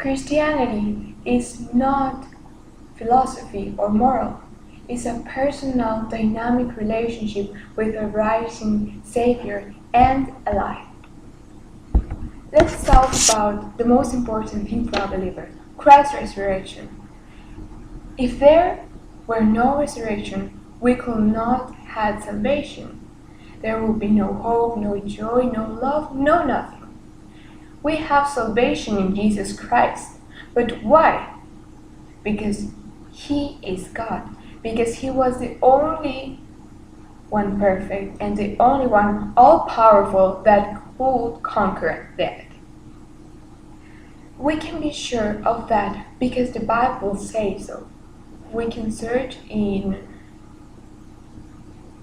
Christianity is not philosophy or moral. It's a personal, dynamic relationship with a rising Savior and a life. Let's talk about the most important thing for a believer, Christ's resurrection. If there were no resurrection, we could not have salvation. There will be no hope, no joy, no love, no nothing. We have salvation in Jesus Christ. But why? Because He is God. Because He was the only one perfect and the only one all-powerful that could conquer death. We can be sure of that because the Bible says so. We can search in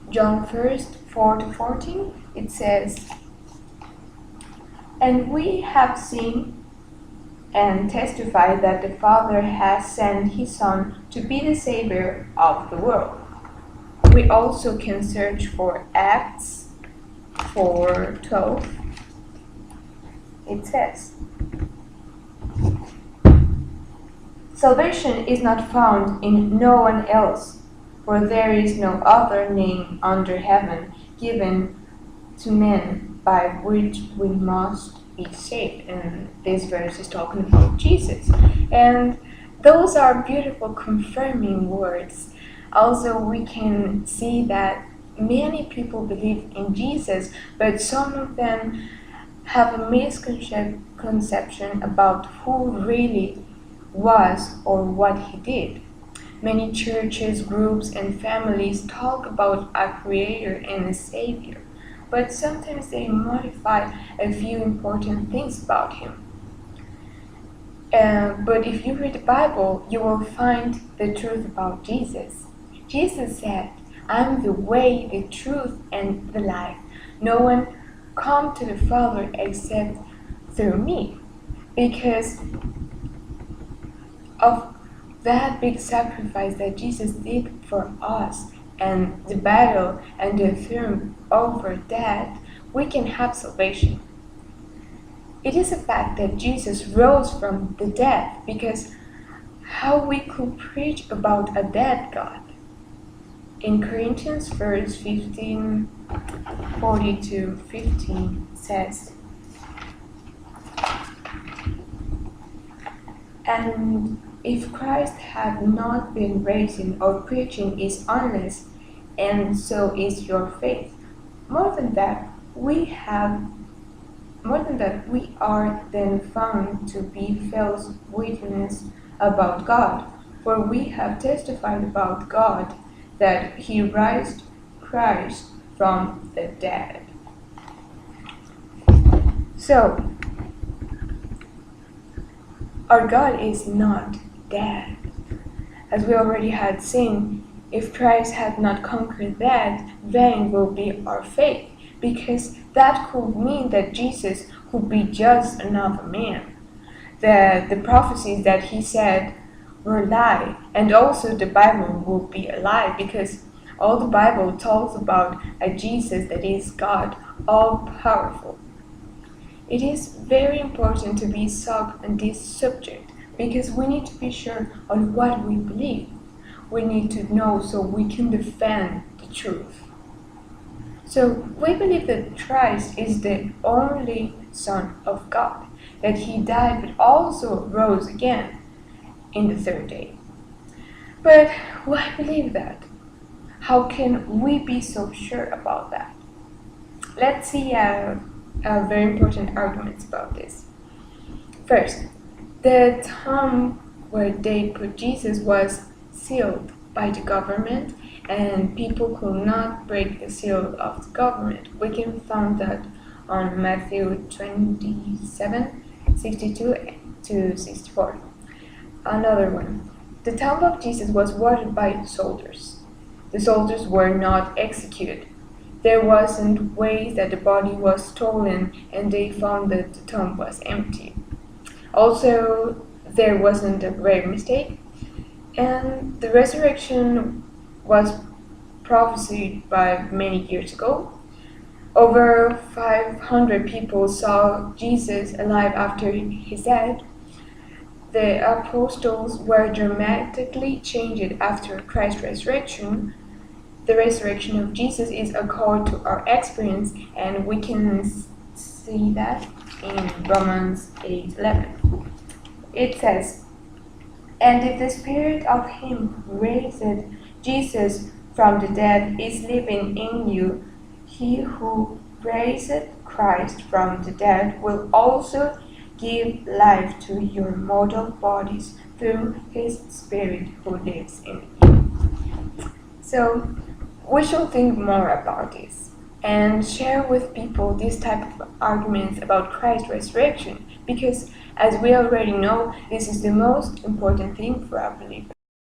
John 1st, 4-14. It says, "And we have seen and testify that the Father has sent His Son to be the Savior of the world." We also can search for Acts 4:12. It says, "Salvation is not found in no one else, for there is no other name under heaven given to men by which we must be saved." And this verse is talking about Jesus. And those are beautiful confirming words. Also, we can see that many people believe in Jesus, but some of them have a misconception about who really was or what He did. Many churches, groups, and families talk about a Creator and a Savior, but sometimes they modify a few important things about Him. But if you read the Bible, you will find the truth about Jesus. Jesus said, "I'm the way, the truth, and the life. No one comes to the Father except through me." Because of that big sacrifice that Jesus did for us and the battle and the triumph over death, we can have salvation. It is a fact that Jesus rose from the dead, because how we could preach about a dead God. In Corinthians 15, 40-15 says, "And if Christ had not been raised, our preaching is useless, and so is your faith. More than that, we are then found to be false witnesses about God, for we have testified about God that He raised Christ from the dead." So, our God is not dead. As we already had seen, if Christ had not conquered death, vain will be our faith, because that could mean that Jesus could be just another man. The prophecies that He said were lie, and also the Bible will be a lie, because all the Bible talks about a Jesus that is God, all-powerful. It is very important to be soft on this subject, because we need to be sure on what we believe. We need to know so we can defend the truth. So we believe that Christ is the only Son of God, that He died but also rose again in the third day. But why believe that? How can we be so sure about that? Let's see very important arguments about this. First, the tomb where they put Jesus was sealed by the government, and people could not break the seal of the government. We can find that on Matthew 27:62-64. Another one. The tomb of Jesus was guarded by soldiers. The soldiers were not executed. There wasn't ways that the body was stolen and they found that the tomb was empty. Also, there wasn't a grave mistake, and the resurrection was prophesied by many years ago. Over 500 people saw Jesus alive after his death. the apostles were dramatically changed after Christ's resurrection. The resurrection of Jesus is a call to our experience, and we can see that in Romans 8:11. It says, "And if the spirit of him who raised Jesus from the dead is living in you, he who raised Christ from the dead will also give life to your mortal bodies through his spirit who lives in you." So we should think more about this and share with people this type of arguments about Christ's resurrection, because as we already know, this is the most important thing for our believers.